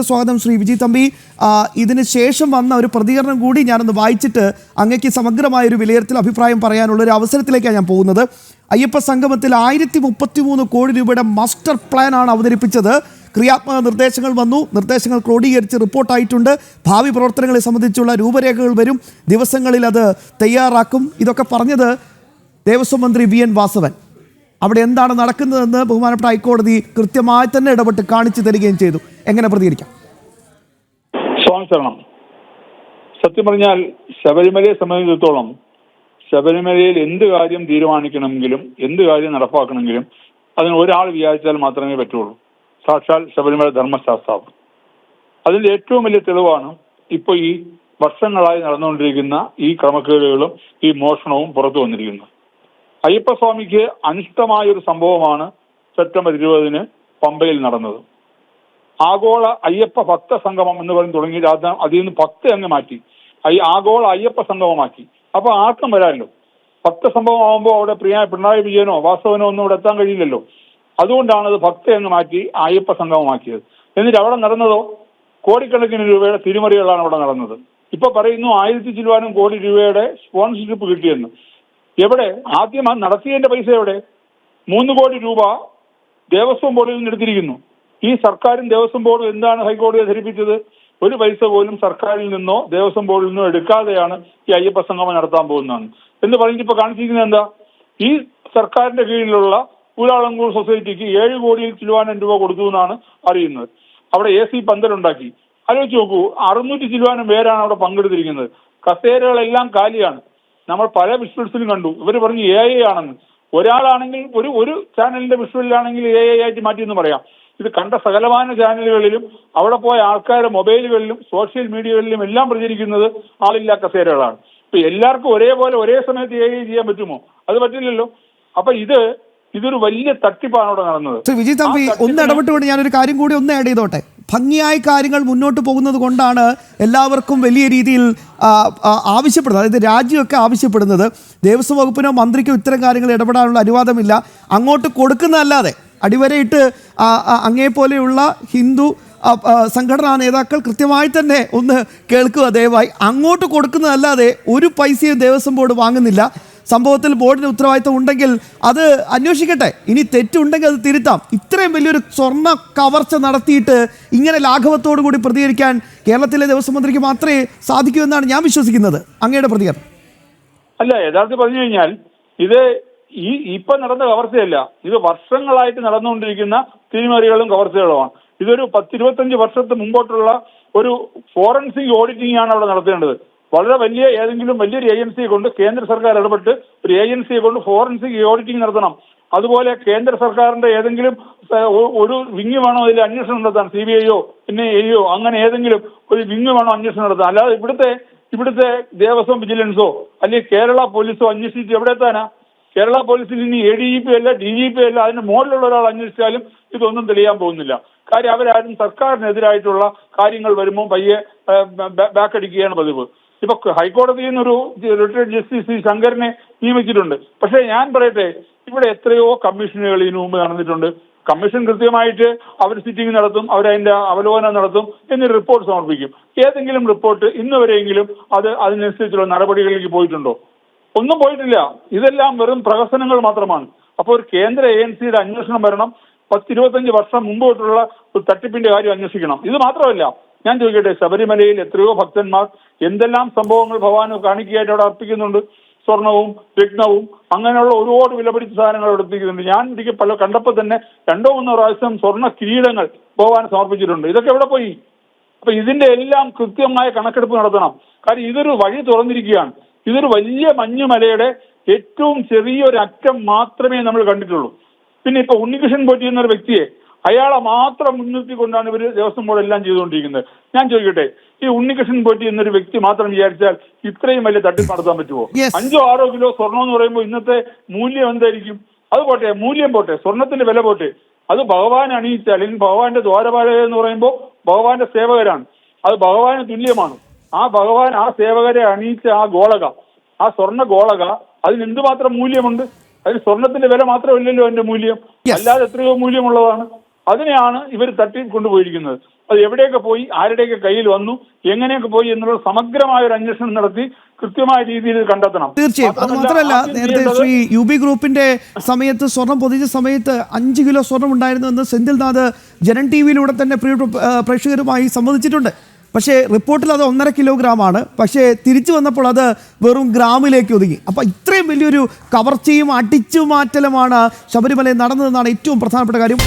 സ്വാഗതം ശ്രീ വിജി തമ്പി. ഇതിന് ശേഷം വന്ന ഒരു പ്രതികരണം കൂടി ഞാനൊന്ന് വായിച്ചിട്ട് അങ്ങേക്ക് സമഗ്രമായൊരു വിലയിരുത്തൽ അഭിപ്രായം പറയാനുള്ള ഒരു അവസരത്തിലേക്കാണ് ഞാൻ പോകുന്നത്. അയ്യപ്പ സംഗമത്തിൽ 1033 കോടി രൂപയുടെ മാസ്റ്റർ പ്ലാൻ ആണ് അവതരിപ്പിച്ചത്. ക്രിയാത്മക നിർദ്ദേശങ്ങൾ വന്നു, നിർദ്ദേശങ്ങൾ ക്രോഡീകരിച്ച് റിപ്പോർട്ടായിട്ടുണ്ട്. ഭാവി പ്രവർത്തനങ്ങളെ സംബന്ധിച്ചുള്ള രൂപരേഖകൾ വരും ദിവസങ്ങളിൽ, അത് തയ്യാറാക്കും. ഇതൊക്കെ പറഞ്ഞത് ദേവസ്വം മന്ത്രി വി.എൻ. വാസവൻ. അവിടെ എന്താണ് നടക്കുന്നതെന്ന് ബഹുമാനപ്പെട്ട ഹൈക്കോടതി കൃത്യമായി തന്നെ ഇടപെട്ട് കാണിച്ചു തരികയും ചെയ്തു. എങ്ങനെ പ്രതികരിക്കാം? സ്വാമിശരണം. സത്യം പറഞ്ഞാൽ ശബരിമലയെ സംബന്ധിച്ചിടത്തോളം ശബരിമലയിൽ എന്ത് കാര്യം തീരുമാനിക്കണമെങ്കിലും എന്ത് കാര്യം നടപ്പാക്കണമെങ്കിലും അതിന് ഒരാൾ വിചാരിച്ചാൽ മാത്രമേ പറ്റുള്ളൂ. സാക്ഷാൽ ശബരിമല ധർമ്മശാസ്ത്രാവ്. അതിന്റെ ഏറ്റവും വലിയ തെളിവാണ് ഇപ്പോൾ ഈ വർഷങ്ങളായി നടന്നുകൊണ്ടിരിക്കുന്ന ഈ ക്രമക്കേടുകളും ഈ മോഷണവും പുറത്തു വന്നിരിക്കുന്നത്. അയ്യപ്പസ്വാമിക്ക് അനിഷ്ടമായൊരു സംഭവമാണ് സെപ്റ്റംബർ 20 പമ്പയിൽ നടന്നത്. ആഗോള അയ്യപ്പ ഭക്ത സംഗമം എന്ന് പറഞ്ഞ് തുടങ്ങി അതിൽ നിന്ന് ഭക്ത അങ്ങ് മാറ്റി ആഗോള അയ്യപ്പ സംഗമമാക്കി. അപ്പൊ ആർക്കും വരാമല്ലോ. ഭക്ത സംഭവം ആകുമ്പോൾ അവിടെ പിണറായി വിജയനോ വാസവനോ ഒന്നും ഇവിടെ എത്താൻ കഴിയില്ലല്ലോ. അതുകൊണ്ടാണ് അത് ഭക്ത അങ്ങ് മാറ്റി അയ്യപ്പ സംഗമമാക്കിയത്. എന്നിട്ട് അവിടെ നടന്നതോ കോടിക്കണക്കിന് രൂപയുടെ തിരിമറികളാണ് അവിടെ നടന്നത്. ഇപ്പൊ പറയുന്നു 1000 ചില്ലുവാനും കോടി രൂപയുടെ സ്പോൺസർഷിപ്പ് കിട്ടിയെന്ന്. എവിടെ? ആദ്യം നടത്തിയതിന്റെ പൈസ എവിടെ? 3 കോടി രൂപ ദേവസ്വം ബോർഡിൽ നിന്ന് എടുത്തിരിക്കുന്നു. ഈ സർക്കാരും ദേവസ്വം ബോർഡും എന്താണ് ഹൈക്കോടതിയെ ധരിപ്പിച്ചത്? ഒരു പൈസ പോലും സർക്കാരിൽ നിന്നോ ദേവസ്വം ബോർഡിൽ നിന്നോ എടുക്കാതെയാണ് ഈ അയ്യപ്പ സംഗമം നടത്താൻ പോകുന്നതാണ് എന്ന് പറഞ്ഞിട്ട് ഇപ്പൊ കാണിച്ചിരിക്കുന്നത് എന്താ? ഈ സർക്കാരിന്റെ കീഴിലുള്ള ഊരാളങ്കൂർ സൊസൈറ്റിക്ക് 7 കോടി ചില്ലുവാനം രൂപ കൊടുത്തു എന്നാണ് അറിയുന്നത്. അവിടെ AC പന്തലുണ്ടാക്കി. ആലോചിച്ച് നോക്കൂ, 600 ചില്ലുവാനം പേരാണ് അവിടെ പങ്കെടുത്തിരിക്കുന്നത്. കസേരകളെല്ലാം കാലിയാണ്. നമ്മൾ പല വിഷ്വൽസിലും കണ്ടു. ഇവർ പറഞ്ഞു AI ആണെന്ന്. ഒരാളാണെങ്കിൽ ഒരു ചാനലിന്റെ വിഷ്വലിലാണെങ്കിൽ AI ആയിട്ട് മാറ്റിയെന്ന് പറയാം. ഇത് കണ്ട സകലമാന ചാനലുകളിലും അവിടെ പോയ ആൾക്കാരുടെ മൊബൈലുകളിലും സോഷ്യൽ മീഡിയകളിലും എല്ലാം പ്രചരിക്കുന്നത് ആളില്ലാ കസേരകളാണ്. ഇപ്പൊ എല്ലാവർക്കും ഒരേപോലെ ഒരേ സമയത്ത് AI ചെയ്യാൻ പറ്റുമോ? അത് പറ്റില്ലല്ലോ. അപ്പൊ ഇതൊരു വലിയ തട്ടിപ്പാണ് അവിടെ നടന്നത്. വിജയ് തമ്പി, ഒന്ന് ഇടപെട്ടുകൊണ്ട് ഞാനൊരു കാര്യം കൂടി ഒന്ന് ആഡ് ചെയ്തോട്ടെ. ഭംഗിയായി കാര്യങ്ങൾ മുന്നോട്ട് പോകുന്നത് കൊണ്ടാണ് എല്ലാവർക്കും വലിയ രീതിയിൽ ആവശ്യപ്പെടുന്നത്, അതായത് രാജ്യമൊക്കെ ആവശ്യപ്പെടുന്നത്. ദേവസ്വം വകുപ്പിനോ മന്ത്രിക്കോ ഇത്തരം കാര്യങ്ങൾ ഇടപെടാനുള്ള അനുവാദമില്ല. അങ്ങോട്ട് കൊടുക്കുന്നതല്ലാതെ അടിവരയിട്ട് അങ്ങേപോലെയുള്ള ഹിന്ദു സംഘടനാ നേതാക്കൾ കൃത്യമായി തന്നെ ഒന്ന് കേൾക്കുക ദയവായി. അങ്ങോട്ട് കൊടുക്കുന്നതല്ലാതെ ഒരു പൈസയും ദേവസ്വം ബോർഡ് വാങ്ങുന്നില്ല. സംഭവത്തിൽ ബോർഡിന് ഉത്തരവാദിത്തം ഉണ്ടെങ്കിൽ അത് അന്വേഷിക്കട്ടെ. ഇനി തെറ്റുണ്ടെങ്കിൽ അത് തിരുത്താം. ഇത്രയും വലിയൊരു സ്വർണ്ണ കവർച്ച നടത്തിയിട്ട് ഇങ്ങനെ ലാഘവത്തോടു കൂടി പ്രതികരിക്കാൻ കേരളത്തിലെ ദേവസ്വം മന്ത്രിക്ക് മാത്രമേ സാധിക്കൂ എന്നാണ് ഞാൻ വിശ്വസിക്കുന്നത്. അങ്ങയുടെ പ്രതികരണം? അല്ല, യഥാർത്ഥത്തിൽ പറഞ്ഞു കഴിഞ്ഞാൽ ഇത് ഇപ്പൊ നടന്ന കവർച്ചയല്ല. ഇത് വർഷങ്ങളായിട്ട് നടന്നുകൊണ്ടിരിക്കുന്ന തിരിമറികളും കവർച്ചകളുമാണ്. ഇതൊരു 10-25 വർഷത്തെ മുമ്പോട്ടുള്ള ഒരു ഫോറൻസിക് ഓഡിറ്റിംഗ് ആണ് അവിടെ നടത്തേണ്ടത്. വളരെ വലിയൊരു ഏജൻസിയെ കൊണ്ട് കേന്ദ്ര സർക്കാർ ഇടപെട്ട് ഒരു ഏജൻസിയെ കൊണ്ട് ഫോറൻസിക് ഓഡിറ്റിംഗ് നടത്തണം. അതുപോലെ കേന്ദ്ര സർക്കാരിന്റെ ഏതെങ്കിലും ഒരു വിങ് വേണോ അതിൽ അന്വേഷണം നടത്താൻ, CBIയോ പിന്നെ AO അങ്ങനെ ഏതെങ്കിലും ഒരു വിങ് വേണോ അന്വേഷണം നടത്താൻ. അല്ലാതെ ഇവിടുത്തെ ദേവസ്വം വിജിലൻസോ അല്ലെങ്കിൽ കേരള പോലീസോ അന്വേഷിച്ചിട്ട് എവിടെ എത്താനാ? കേരള പോലീസിൽ ഇനി ADGP അല്ല DGP അല്ല, അതിന്റെ മുകളിലുള്ള ഒരാൾ അന്വേഷിച്ചാലും ഇതൊന്നും തെളിയാൻ പോകുന്നില്ല. കാര്യം അവരാരും സർക്കാരിനെതിരായിട്ടുള്ള കാര്യങ്ങൾ വരുമ്പോൾ പയ്യെ ബാക്കടിക്കുകയാണ് പതിവ്. ഇപ്പൊ ഹൈക്കോടതിയിൽ നിന്നൊരു റിട്ടയർഡ് ജസ്റ്റിസ് ശങ്കരനെ നിയമിച്ചിട്ടുണ്ട്. പക്ഷേ ഞാൻ പറയട്ടെ, ഇവിടെ എത്രയോ കമ്മീഷനുകൾ ഇതിനു മുമ്പ് നടന്നിട്ടുണ്ട്. കമ്മീഷൻ കൃത്യമായിട്ട് അവർ സിറ്റിംഗ് നടത്തും, അവരതിന്റെ അവലോകനം നടത്തും, എന്നിട്ട് റിപ്പോർട്ട് സമർപ്പിക്കും. ഏതെങ്കിലും റിപ്പോർട്ട് ഇന്ന് വരെയെങ്കിലും അതിനനുസരിച്ചുള്ള നടപടികളിലേക്ക് പോയിട്ടുണ്ടോ? ഒന്നും പോയിട്ടില്ല. ഇതെല്ലാം വെറും പ്രഹസനങ്ങൾ മാത്രമാണ്. അപ്പോൾ ഒരു കേന്ദ്ര ഏജൻസിയുടെ അന്വേഷണം വരണം. 10-25 വർഷം മുമ്പോട്ടുള്ള ഒരു തട്ടിപ്പിന്റെ കാര്യം അന്വേഷിക്കണം. ഇത് മാത്രമല്ല, ഞാൻ ചോദിക്കട്ടെ, ശബരിമലയിൽ എത്രയോ ഭക്തന്മാർ എന്തെല്ലാം സംഭവങ്ങൾ ഭഗവാന് കാണിക്കയായിട്ട് അവിടെ അർപ്പിക്കുന്നുണ്ട്. സ്വർണവും രത്നവും അങ്ങനെയുള്ള ഒരുപാട് വിലപിടിച്ച സാധനങ്ങൾ അവിടെ എത്തിക്കുന്നുണ്ട്. ഞാൻ എനിക്ക് കണ്ടപ്പോൾ തന്നെ 2-3 പ്രാവശ്യം സ്വർണ്ണ കിരീടങ്ങൾ ഭഗവാന് സമർപ്പിച്ചിട്ടുണ്ട്. ഇതൊക്കെ എവിടെ പോയി? അപ്പൊ ഇതിന്റെ എല്ലാം കൃത്യമായ കണക്കെടുപ്പ് നടത്തണം. കാര്യം ഇതൊരു വഴി തുറന്നിരിക്കുകയാണ്. ഇതൊരു വലിയ മഞ്ഞുമലയുടെ ഏറ്റവും ചെറിയൊരു അറ്റം മാത്രമേ നമ്മൾ കണ്ടിട്ടുള്ളൂ. പിന്നെ ഇപ്പൊ ഉണ്ണികൃഷ്ണൻ പോറ്റി എന്നൊരു വ്യക്തിയെ, അയാളെ മാത്രം മുൻനിർത്തിക്കൊണ്ടാണ് ഇവർ ദേവസ്വം ബോർഡ് എല്ലാം ചെയ്തുകൊണ്ടിരിക്കുന്നത്. ഞാൻ ചോദിക്കട്ടെ, ഈ ഉണ്ണികൃഷ്ണൻ പോറ്റി എന്നൊരു വ്യക്തി മാത്രം വിചാരിച്ചാൽ ഇത്രയും വലിയ തട്ടിപ്പ് നടത്താൻ പറ്റുമോ? 5-6 കിലോ സ്വർണം എന്ന് പറയുമ്പോൾ ഇന്നത്തെ മൂല്യം എന്തായിരിക്കും? അത് പോട്ടെ, മൂല്യം പോട്ടെ, സ്വർണത്തിന്റെ വില പോട്ടെ, അത് ഭഗവാൻ അണിയിച്ച അല്ലെങ്കിൽ ഭഗവാന്റെ ദ്വാരപാലകർ എന്ന് പറയുമ്പോൾ ഭഗവാന്റെ സേവകരാണ്. അത് ഭഗവാന് തുല്യമാണ്. ആ സേവകരെ അണിയിച്ച ആ സ്വർണ്ണ ഗോളക അതിന് എന്തുമാത്രം മൂല്യമുണ്ട്? അതിന് സ്വർണത്തിന്റെ വില മാത്രമല്ലല്ലോ അതിന്റെ മൂല്യം, അല്ലാതെ എത്രയോ മൂല്യമുള്ളതാണ്. അതിനെയാണ് ഇവർ തട്ടി കൊണ്ടുപോയിരിക്കുന്നത്. അത് എവിടെയൊക്കെ പോയി, ആരുടെയൊക്കെ കയ്യിൽ വന്നു, എങ്ങനെയൊക്കെ പോയി എന്നുള്ള സമഗ്രമായ ഒരു അന്വേഷണം നടത്തി കൃത്യമായ രീതിയിൽ കണ്ടെത്തണം. തീർച്ചയായും. അത് മാത്രമല്ല, നേരത്തെ ശ്രീ UB ഗ്രൂപ്പിന്റെ സമയത്ത് സ്വർണം പൊതിച്ച സമയത്ത് 5 കിലോ സ്വർണം ഉണ്ടായിരുന്നു എന്ന് സെന്തിൽനാഥ് ജനൻ TV-യിലൂടെ തന്നെ പ്രേക്ഷകരുമായി സമ്മതിച്ചിട്ടുണ്ട്. പക്ഷേ റിപ്പോർട്ടിൽ അത് 1.5 കിലോഗ്രാമാണ്. പക്ഷേ തിരിച്ചു വന്നപ്പോൾ അത് വെറും ഗ്രാമിലേക്ക് ഒതുങ്ങി. അപ്പോൾ ഇത്രയും വലിയൊരു കവർച്ചയും അടിച്ചുമാറ്റലുമാണ് ശബരിമലയിൽ നടന്നതെന്നാണ് ഏറ്റവും പ്രധാനപ്പെട്ട കാര്യം.